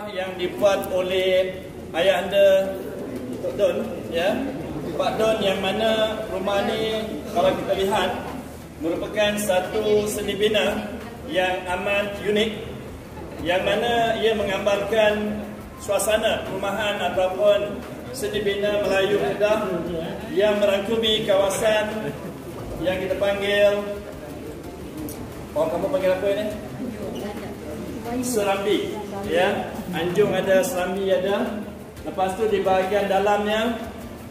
rumah yang dibuat oleh ayahanda Tok Don, ya, Pak Don, yang mana rumah ni kalau kita lihat merupakan satu seni bina yang amat unik, yang mana ia menggambarkan suasana perumahan ataupun seni bina Melayu Kedah yang merangkumi kawasan yang kita panggil, kamu panggil apa ini? Serambi, ya. Anjung ada, Serambi ada. Lepas tu di bahagian dalamnya,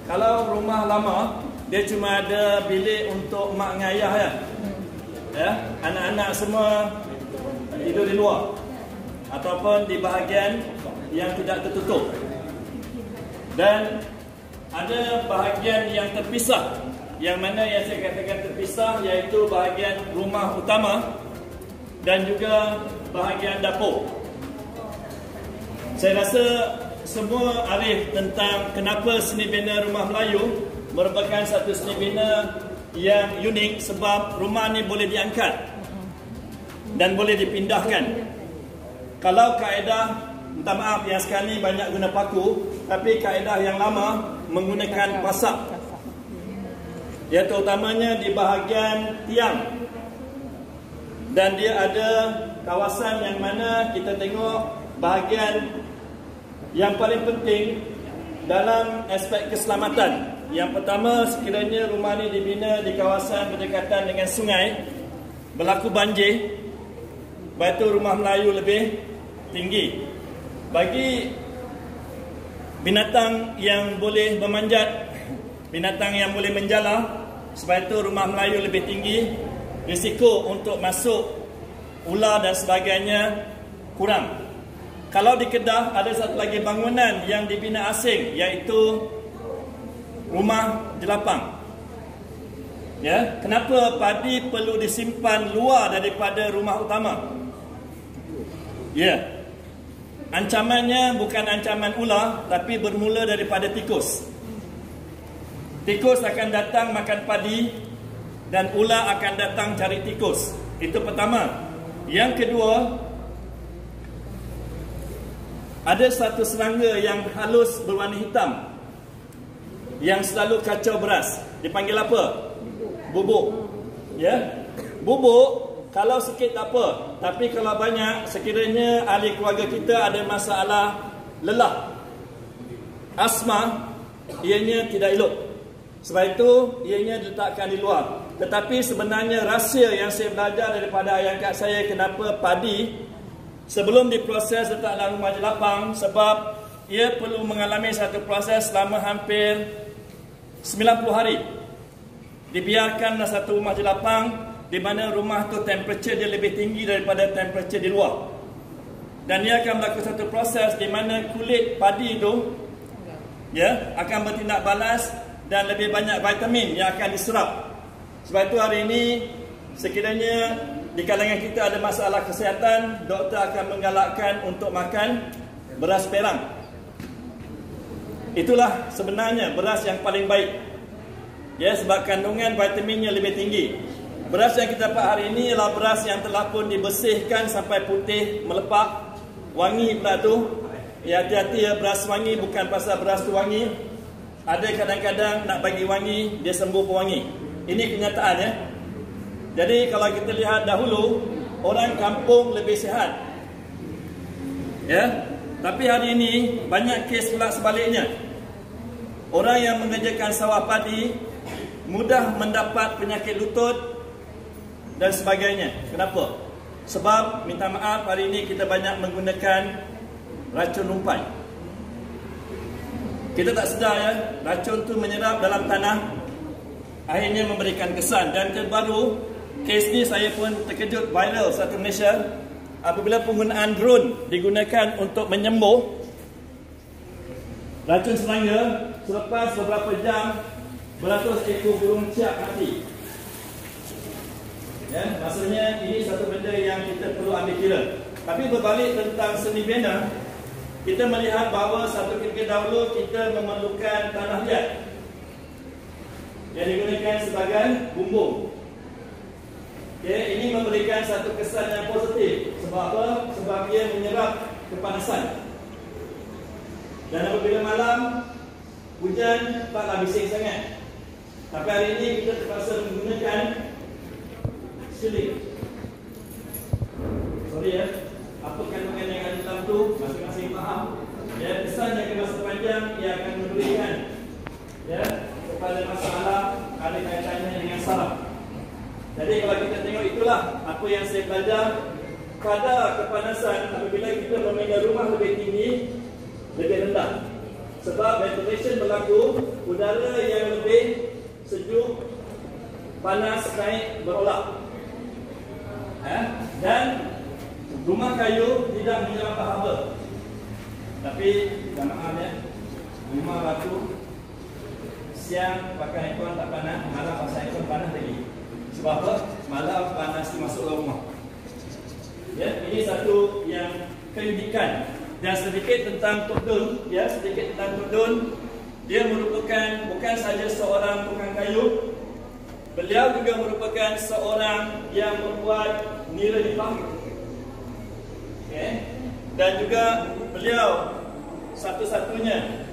kalau rumah lama dia cuma ada bilik untuk mak dengan ayah, ya. Anak-anak semua tidur di luar ataupun di bahagian yang tidak tertutup. Dan ada bahagian yang terpisah, yang mana yang saya katakan terpisah iaitu bahagian rumah utama dan juga bahagian dapur. Saya rasa semua arif tentang kenapa seni bina rumah Melayu merupakan satu seni bina yang unik, sebab rumah ni boleh diangkat dan boleh dipindahkan. Kalau kaedah, minta maaf yang sekarang ni banyak guna paku, tapi kaedah yang lama menggunakan pasak, ya, terutamanya di bahagian tiang. Dan dia ada kawasan yang mana kita tengok bahagian yang paling penting dalam aspek keselamatan. Yang pertama, sekiranya rumah ni dibina di kawasan berdekatan dengan sungai, berlaku banjir, batu rumah Melayu lebih tinggi. Bagi binatang yang boleh memanjat, binatang yang boleh menjala, sebab itu rumah Melayu lebih tinggi, risiko untuk masuk ular dan sebagainya kurang. Kalau di Kedah ada satu lagi bangunan yang dibina asing, iaitu rumah jelapang. Ya, kenapa padi perlu disimpan luar daripada rumah utama? Ya, ancamannya bukan ancaman ular, tapi bermula daripada tikus. Tikus akan datang makan padi dan ular akan datang cari tikus. Itu pertama. Yang kedua, ada satu serangga yang halus berwarna hitam yang selalu kacau beras. Dipanggil apa? Bubuk. Ya. Bubuk kalau sikit tak apa, tapi kalau banyak, sekiranya ahli keluarga kita ada masalah lelah, asma, ianya tidak elok. Sebab itu ianya diletakkan di luar. Tetapi sebenarnya rahsia yang saya belajar daripada ayah angkat saya kenapa padi sebelum diproses letak dalam rumah jelapang, sebab ia perlu mengalami satu proses selama hampir 90 hari. Dibiarkan satu rumah jelapang di mana rumah tu temperature dia lebih tinggi daripada temperature di luar. Dan ia akan melakukan satu proses di mana kulit padi itu, ya, akan bertindak balas dan lebih banyak vitamin yang akan diserap. Sebab itu hari ini sekiranya di kalangan kita ada masalah kesihatan, doktor akan menggalakkan untuk makan beras perang. Itulah sebenarnya beras yang paling baik, ya, sebab kandungan vitaminnya lebih tinggi. Beras yang kita dapat hari ini ialah beras yang telah pun dibersihkan sampai putih, melepak, wangi pula tu. Ya, hati-hati ya, beras wangi bukan pasal beras tu wangi. Ada kadang-kadang nak bagi wangi, dia sembuh pewangi. Ini kenyataan, ya. Jadi kalau kita lihat dahulu, orang kampung lebih sihat, ya. Tapi hari ini banyak kes pula sebaliknya. Orang yang mengerjakan sawah padi mudah mendapat penyakit lutut dan sebagainya. Kenapa? Sebab, minta maaf, hari ini kita banyak menggunakan racun rumpai. Kita tak sedar, ya, racun tu menyerap dalam tanah, akhirnya memberikan kesan. Dan terbaru, kes ni saya pun terkejut, viral satu Malaysia, apabila penggunaan drone digunakan untuk menyembuh racun serangga, selepas beberapa jam beratus ekor burung ciak mati. Ya, maksudnya ini satu benda yang kita perlu ambil kira. Tapi berbalik tentang seni bina, kita melihat bahawa satu ketika dahulu kita memerlukan tanah liat yang digunakan sebagai bumbung. Okay, ini memberikan satu kesan yang positif. Sebab apa? Sebab ia menyerap kepanasan. Dan apabila malam, hujan taklah bising sangat. Tapi hari ini kita terpaksa menggunakan seling. Sorry ya, apa kandungan yang ada dalam tu masing-masing faham. Ya, kesan yang masa panjang ia akan memberikan ya kepada masalah ada kaitannya dengan salam. Jadi kalau kita tengok itulah apa yang saya belajar. Kadar kepanasan apabila kita mempunyai rumah lebih tinggi, lebih rendah. Sebab ventilation berlaku, udara yang lebih sejuk, panas naik berolak. Dan rumah kayu tidak menyerap haba. Tapi jangan maaf ya, rumah batu siang pakai aircon tak panas, malam pasang aircon panas lagi. Sebab apa? Malam panas masuk dalam rumah. Ya, ini satu yang keunikan. Dan sedikit tentang Tok Dun, ya, sedikit tentang Tok Dun. Dia merupakan bukan saja seorang tukang kayu, beliau juga merupakan seorang yang membuat nira nipah. Okay. Dan juga beliau satu-satunya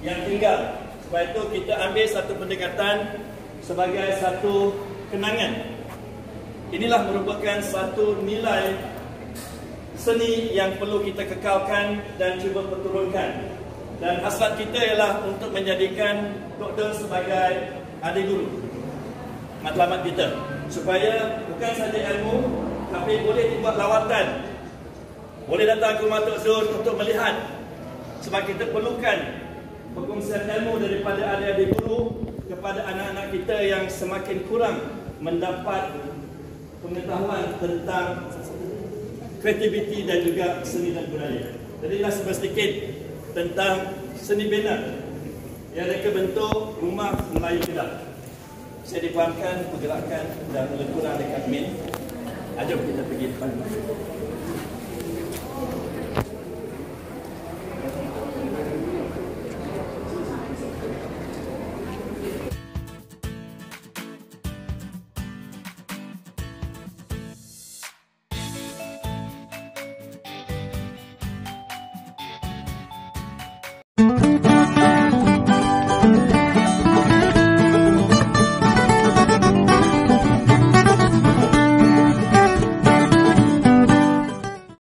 yang tinggal. Sebab itu kita ambil satu pendekatan sebagai satu kenangan. Inilah merupakan satu nilai seni yang perlu kita kekalkan dan cuba perturunkan. Dan hasrat kita ialah untuk menjadikan Tok Dun sebagai adik guru matlamat kita, supaya bukan saja ilmu, tapi boleh dibuat lawatan, boleh datang ke rumah Tok Dun untuk melihat. Sebab kita perlukan perkongsian ilmu daripada adik-adik guru kepada anak-anak kita yang semakin kurang mendapat pengetahuan tentang kreativiti dan juga seni dan budaya. Jadi inilah sedikit tentang seni bina yang mereka bentuk rumah Melayu Kedah. Saya difahamkan pergerakan dan lebih kurang dekat min. Jom kita pergi depan.